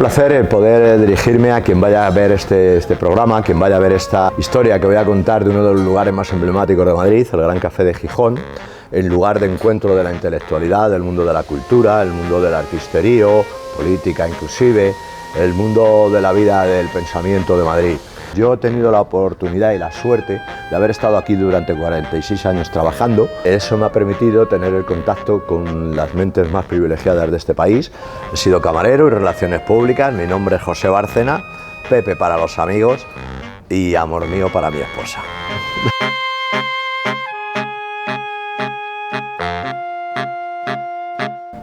placer el poder dirigirme a quien vaya a ver este programa, a quien vaya a ver esta historia que voy a contar de uno de los lugares más emblemáticos de Madrid, el Gran Café de Gijón, el lugar de encuentro de la intelectualidad, del mundo de la cultura, el mundo del artisterío, política inclusive, el mundo de la vida del pensamiento de Madrid. Yo he tenido la oportunidad y la suerte de haber estado aquí durante 46 años trabajando. Eso me ha permitido tener el contacto con las mentes más privilegiadas de este país. He sido camarero y relaciones públicas. Mi nombre es José Bárcena, Pepe para los amigos y amor mío para mi esposa.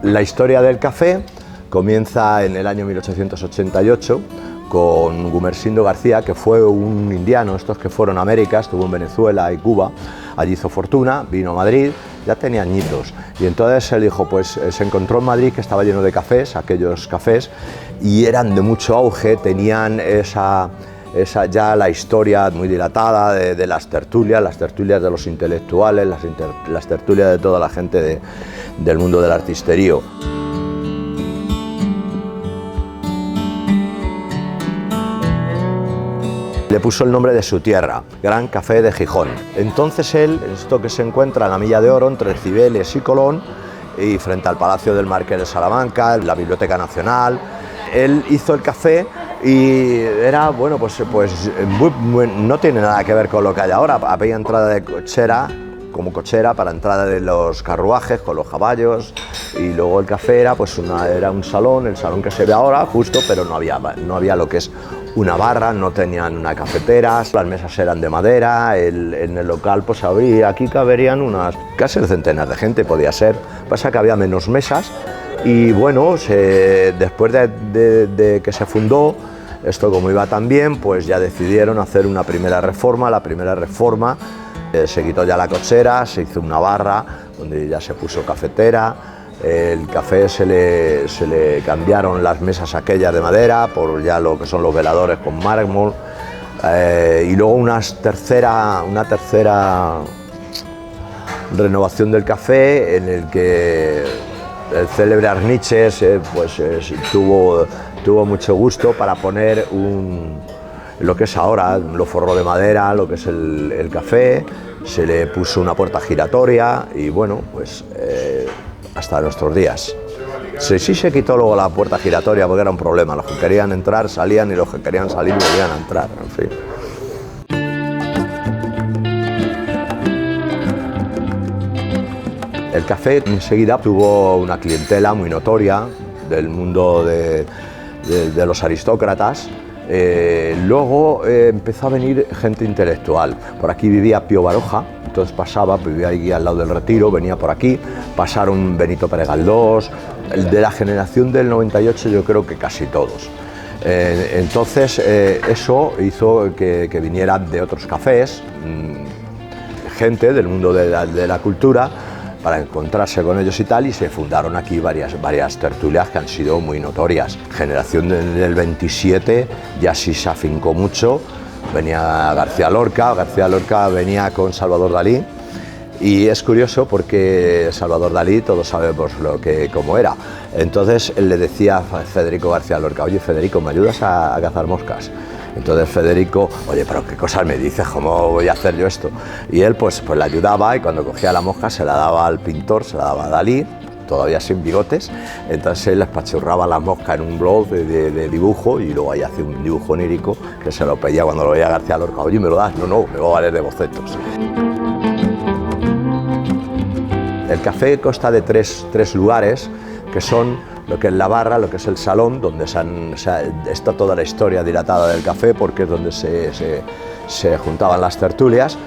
La historia del café comienza en el año 1888 con Gumersindo García, que fue un indiano, estos que fueron a América, estuvo en Venezuela y Cuba, allí hizo fortuna, vino a Madrid, ya tenía añitos, y entonces él dijo, pues se encontró en Madrid que estaba lleno de cafés, aquellos cafés, y eran de mucho auge, tenían esa ya la historia muy dilatada de las tertulias de los intelectuales, las tertulias de toda la gente del mundo del artisterío. Le puso el nombre de su tierra, Gran Café de Gijón. Entonces él, esto que se encuentra en la Milla de Oro, entre Cibeles y Colón, y frente al Palacio del Marqués de Salamanca, la Biblioteca Nacional, él hizo el café y era, bueno, pues no tiene nada que ver con lo que hay ahora. Había entrada de cochera, como cochera para entrada de los carruajes con los caballos, y luego el café era, pues era un salón, el salón que se ve ahora justo, pero no había lo que es una barra, no tenían una cafetera, las mesas eran de madera, en el local pues aquí caberían unas casi centenas de gente, podía ser, pasa que había menos mesas, y bueno, después de que se fundó, esto como iba tan bien, pues ya decidieron hacer una primera reforma. La primera reforma se quitó ya la cochera, se hizo una barra donde ya se puso cafetera, el café se le cambiaron las mesas aquellas de madera por ya lo que son los veladores con mármol, y luego una tercera renovación del café en el que el célebre Arniches tuvo mucho gusto para poner lo que es ahora, lo forró de madera, lo que es el café, se le puso una puerta giratoria y bueno, pues hasta nuestros días. Sí se quitó luego la puerta giratoria porque era un problema, los que querían entrar salían y los que querían salir volvían a entrar, en fin. El café enseguida tuvo una clientela muy notoria del mundo de los aristócratas. Luego empezó a venir gente intelectual. Por aquí vivía Pío Baroja, entonces vivía ahí al lado del Retiro, venía por aquí, pasaron Benito Pérez Galdós, de la generación del 98 yo creo que casi todos. Entonces eso hizo que vinieran de otros cafés, gente del mundo de la cultura, para encontrarse con ellos y tal, y se fundaron aquí varias tertulias que han sido muy notorias. Generación del 27 ya sí se afincó mucho, venía García Lorca venía con Salvador Dalí, y es curioso porque Salvador Dalí todos sabemos cómo era. Entonces él le decía a Federico García Lorca, oye Federico, ¿me ayudas a cazar moscas? Entonces Federico, oye, pero qué cosas me dices, ¿cómo voy a hacer yo esto? Y él pues le ayudaba, y cuando cogía la mosca se la daba al pintor, se la daba a Dalí, todavía sin bigotes. Entonces él espachurraba la mosca en un blog de dibujo, y luego ahí hacía un dibujo onírico que se lo pedía cuando lo veía García Lorca, oye, ¿me lo das? No, me va a valer de bocetos. El café consta de tres lugares, que son lo que es la barra, lo que es el salón, donde está toda la historia dilatada del café, porque es donde se juntaban las tertulias,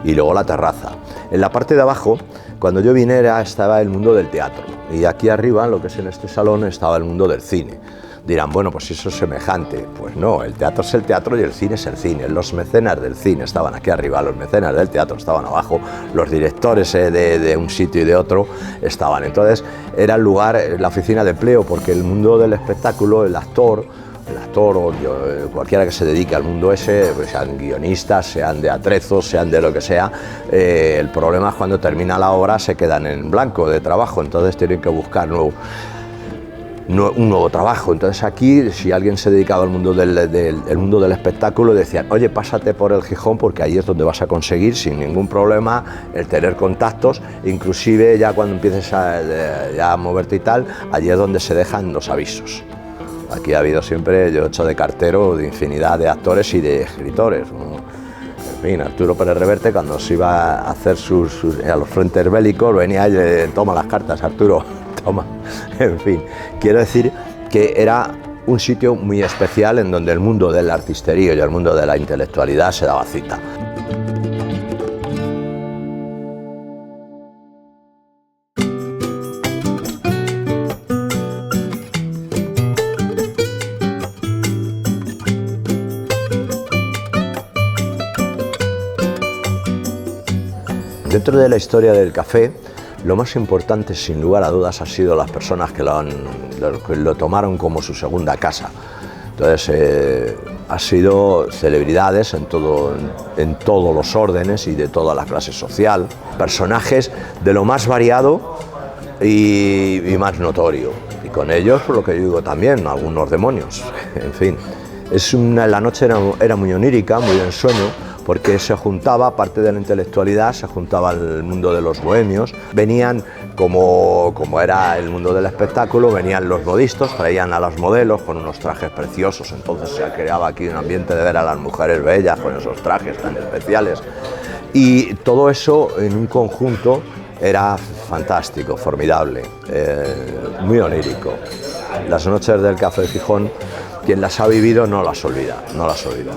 y luego la terraza. En la parte de abajo, cuando yo vine, estaba el mundo del teatro, y aquí arriba, lo que es en este salón, estaba el mundo del cine. Dirán, bueno, pues eso es semejante. Pues no, el teatro es el teatro y el cine es el cine. Los mecenas del cine estaban aquí arriba, los mecenas del teatro estaban abajo, los directores de un sitio y de otro estaban. Entonces era el lugar, la oficina de empleo, porque el mundo del espectáculo, el actor o cualquiera que se dedique al mundo ese, pues sean guionistas, sean de atrezos, sean de lo que sea, el problema es cuando termina la obra se quedan en blanco de trabajo, entonces tienen que buscar nuevo. un nuevo trabajo. Entonces aquí, si alguien se dedicaba al mundo el mundo del espectáculo, decían, oye, pásate por el Gijón porque ahí es donde vas a conseguir sin ningún problema el tener contactos, inclusive ya cuando empieces a moverte y tal, allí es donde se dejan los avisos. Aquí ha habido siempre, yo he hecho de cartero de infinidad de actores y de escritores. En fin, Arturo Pérez Reverte, cuando se iba a hacer a los frentes bélicos, venía y toma las cartas, Arturo, toma. En fin, quiero decir que era un sitio muy especial en donde el mundo del artisterío y el mundo de la intelectualidad se daba cita. Dentro de la historia del café, lo más importante, sin lugar a dudas, ha sido las personas que lo tomaron como su segunda casa. Entonces, ha sido celebridades en todos los órdenes y de toda la clase social, personajes de lo más variado y más notorio. Y con ellos, por lo que yo digo también, algunos demonios. En fin, la noche era muy onírica, muy de ensueño, porque se juntaba, aparte de la intelectualidad, se juntaba el mundo de los bohemios, venían, como era el mundo del espectáculo, venían los modistas, traían a las modelos con unos trajes preciosos, entonces se creaba aquí un ambiente de ver a las mujeres bellas con esos trajes tan especiales, y todo eso en un conjunto era fantástico, formidable, muy onírico. Las noches del Café de Gijón, quien las ha vivido no las olvida, no las olvida.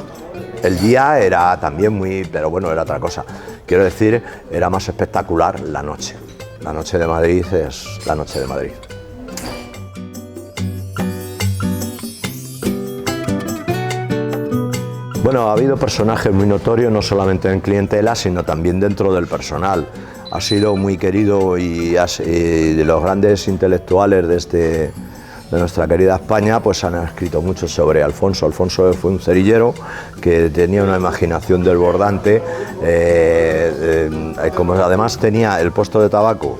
El día era también pero bueno, era otra cosa. Quiero decir, era más espectacular la noche. La noche de Madrid es la noche de Madrid. Bueno, ha habido personajes muy notorios, no solamente en clientela, sino también dentro del personal. Ha sido muy querido y de los grandes intelectuales de nuestra querida España, pues han escrito mucho sobre Alfonso. Alfonso fue un cerillero que tenía una imaginación desbordante, como además tenía el puesto de tabaco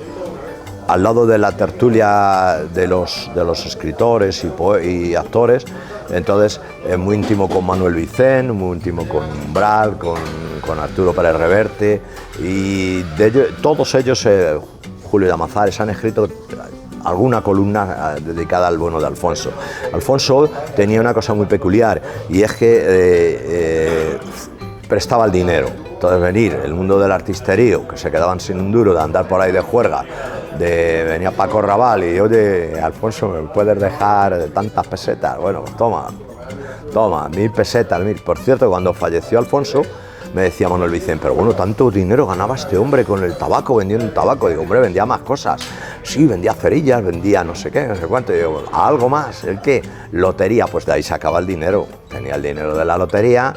al lado de la tertulia de los escritores y actores, entonces muy íntimo con Manuel Vicent, muy íntimo con Umbral, con Arturo Pérez Reverte, y todos ellos, Julio de Amazares, han escrito alguna columna dedicada al bueno de Alfonso. Alfonso tenía una cosa muy peculiar, y es que prestaba el dinero. Entonces venir el mundo del artisterío, que se quedaban sin un duro de andar por ahí de juerga, venía Paco Raval y, oye, Alfonso, ¿me puedes dejar tantas pesetas? Bueno, pues toma, 1000 pesetas, 1000. Por cierto, cuando falleció Alfonso, me decía Manuel Vicent, pero bueno, tanto dinero ganaba este hombre con el tabaco, vendiendo un tabaco. Digo, hombre, vendía más cosas. Sí, vendía cerillas, vendía no sé qué, no sé cuánto. Digo, algo más. ¿El qué? Lotería, pues de ahí sacaba el dinero. Tenía el dinero de la lotería.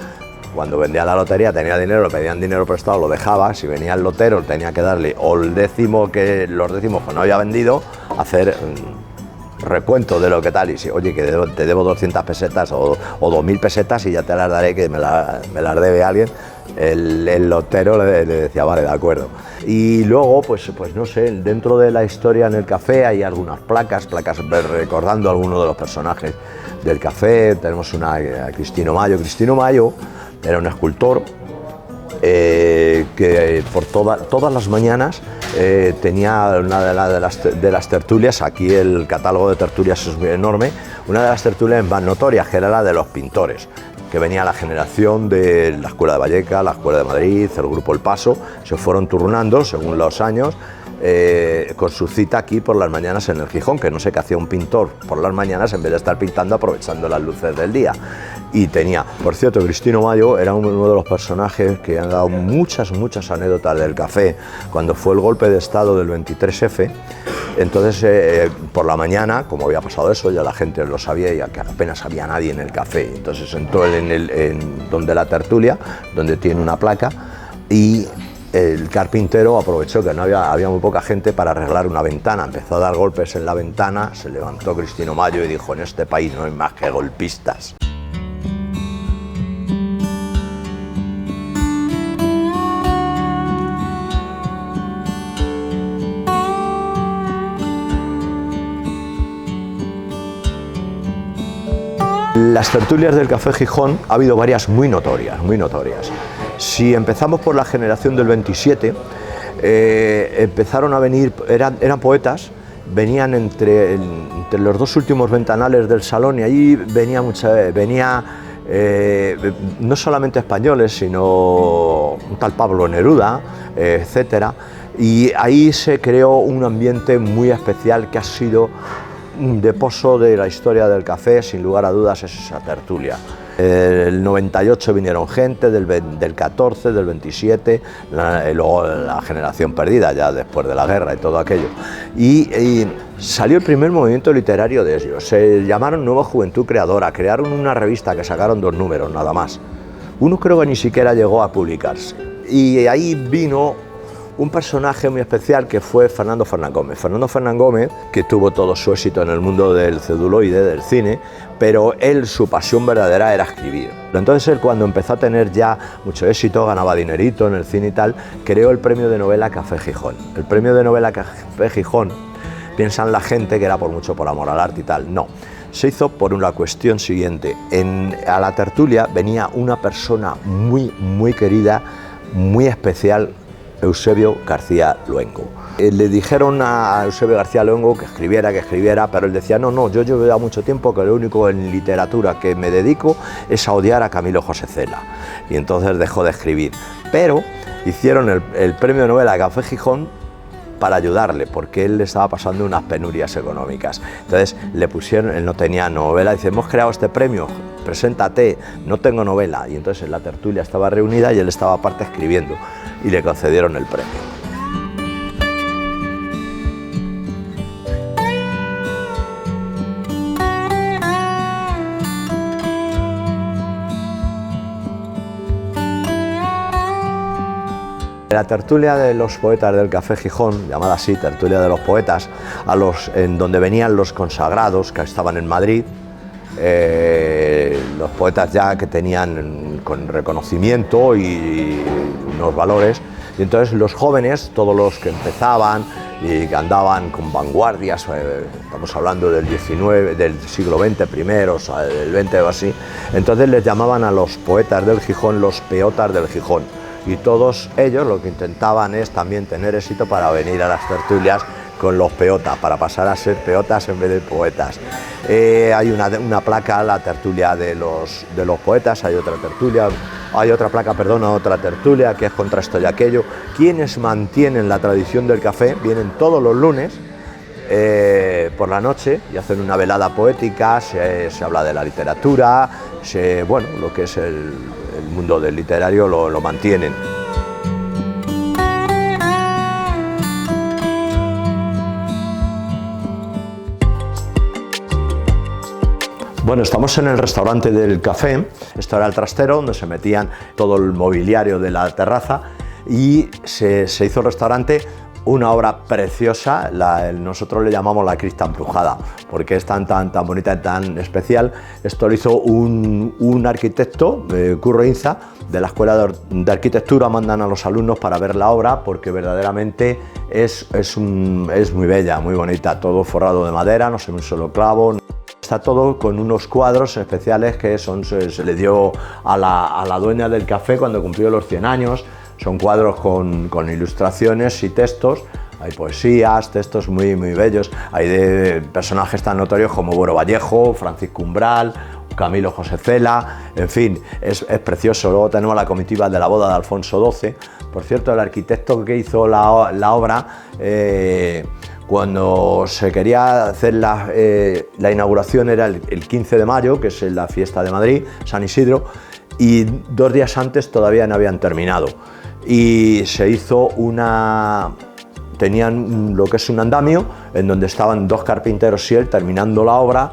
Cuando vendía la lotería tenía dinero, le pedían dinero prestado, lo dejaba. Si venía el lotero, tenía que darle o los décimos que no había vendido, hacer recuento de lo que tal, y si, oye, que te debo 200 pesetas o 2000 pesetas y ya te las daré, que me las debe alguien. El lotero le decía, vale, de acuerdo. Y luego, pues no sé, dentro de la historia en el café hay algunas placas recordando a algunos de los personajes del café. Tenemos una a Cristino Mayo. Cristino Mayo era un escultor que por todas las mañanas tenía una de las tertulias. Aquí el catálogo de tertulias es muy enorme. Una de las tertulias más notorias, que era la de los pintores, que venía la generación de la Escuela de Vallecas, la Escuela de Madrid, el Grupo El Paso, se fueron turnando según los años, con su cita aquí por las mañanas en el Gijón, que no sé qué hacía un pintor por las mañanas en vez de estar pintando, aprovechando las luces del día. Y tenía, por cierto, Cristino Mayo era uno de los personajes que han dado muchas anécdotas del café. Cuando fue el golpe de Estado del 23F, entonces por la mañana, como había pasado eso, ya la gente lo sabía y apenas había nadie en el café. Entonces entró en donde la tertulia, donde tiene una placa, y el carpintero aprovechó que había muy poca gente para arreglar una ventana. Empezó a dar golpes en la ventana, se levantó Cristino Mayo y dijo, en este país no hay más que golpistas. Las tertulias del Café Gijón ha habido varias muy notorias, muy notorias. Si empezamos por la generación del 27, empezaron a venir, eran poetas, venían entre los dos últimos ventanales del salón y allí venía no solamente españoles, sino un tal Pablo Neruda, etcétera, y ahí se creó un ambiente muy especial que ha sido de poso de la historia del café, sin lugar a dudas, es esa tertulia. El 98 vinieron gente, del 14, del 27, luego la generación perdida, ya después de la guerra y todo aquello. Y salió el primer movimiento literario de ellos, se llamaron Nueva Juventud Creadora, crearon una revista que sacaron 2 números, nada más. Uno creo que ni siquiera llegó a publicarse. Y ahí vino un personaje muy especial que fue Fernando Fernán Gómez. Fernando Fernán Gómez, que tuvo todo su éxito en el mundo del celuloide, del cine, pero su pasión verdadera era escribir. Entonces él, cuando empezó a tener ya mucho éxito, ganaba dinerito en el cine y tal, creó el premio de novela Café Gijón. El premio de novela Café Gijón, piensan la gente que era por amor al arte y tal, no. Se hizo por una cuestión siguiente. A la tertulia venía una persona muy querida, muy especial, Eusebio García Luengo. Le dijeron a Eusebio García Luengo que escribiera, pero él decía, no, yo llevo ya mucho tiempo que lo único en literatura que me dedico es a odiar a Camilo José Cela. Y entonces dejó de escribir. Pero hicieron el premio de novela Café Gijón para ayudarle, porque él le estaba pasando unas penurias económicas. Entonces le pusieron, él no tenía novela, dice, hemos creado este premio, preséntate, no tengo novela. Y entonces en la tertulia estaba reunida y él estaba aparte escribiendo, y le concedieron el premio. La tertulia de los poetas del Café Gijón, llamada así, tertulia de los poetas, en donde venían los consagrados que estaban en Madrid, los poetas ya que tenían con reconocimiento y unos valores, y entonces los jóvenes, todos los que empezaban y que andaban con vanguardias, estamos hablando del siglo XX primero, o sea, del XX o así, entonces les llamaban a los poetas del Gijón los peotas del Gijón. Y todos ellos lo que intentaban es también tener éxito para venir a las tertulias con los peotas, para pasar a ser peotas en vez de poetas. Hay una placa, la tertulia de los poetas, hay otra tertulia que es contra esto y aquello. Quienes mantienen la tradición del café vienen todos los lunes por la noche y hacen una velada poética, se habla de la literatura, lo que es el mundo del literario lo mantienen. Bueno, estamos en el restaurante del café. Esto era el trastero donde se metían todo el mobiliario de la terraza y se hizo el restaurante. Una obra preciosa, nosotros le llamamos la crista embrujada, porque es tan bonita y tan especial. Esto lo hizo un arquitecto, Curro Inza, de la Escuela de Arquitectura. Mandan a los alumnos para ver la obra, porque verdaderamente es muy bella, muy bonita, todo forrado de madera, no se ve un solo clavo. Está todo con unos cuadros especiales que se le dio a la dueña del café cuando cumplió los 100 años. Son cuadros con ilustraciones y textos, hay poesías, textos muy bellos, hay de personajes tan notorios como Buero Vallejo, Francisco Umbral, Camilo José Cela, en fin, es precioso. Luego tenemos la comitiva de la boda de Alfonso XII. Por cierto, el arquitecto que hizo la obra, cuando se quería hacer la inauguración era el 15 de mayo, que es la fiesta de Madrid, San Isidro, y 2 días antes todavía no habían terminado. Y se hizo tenían lo que es un andamio en donde estaban 2 carpinteros y él terminando la obra,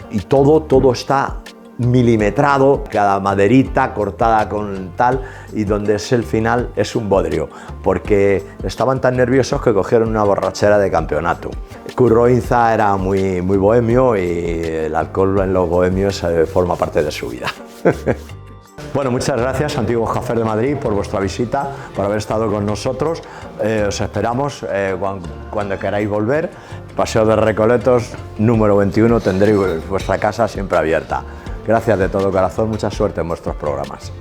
y todo está milimetrado, cada maderita cortada con tal, y donde es el final es un bodrio, porque estaban tan nerviosos que cogieron una borrachera de campeonato. Curro Inza era muy bohemio y el alcohol en los bohemios forma parte de su vida. Bueno, muchas gracias, Antiguos Cafés de Madrid, por vuestra visita, por haber estado con nosotros. Os esperamos cuando queráis volver. Paseo de Recoletos, número 21, tendréis vuestra casa siempre abierta. Gracias de todo corazón, mucha suerte en vuestros programas.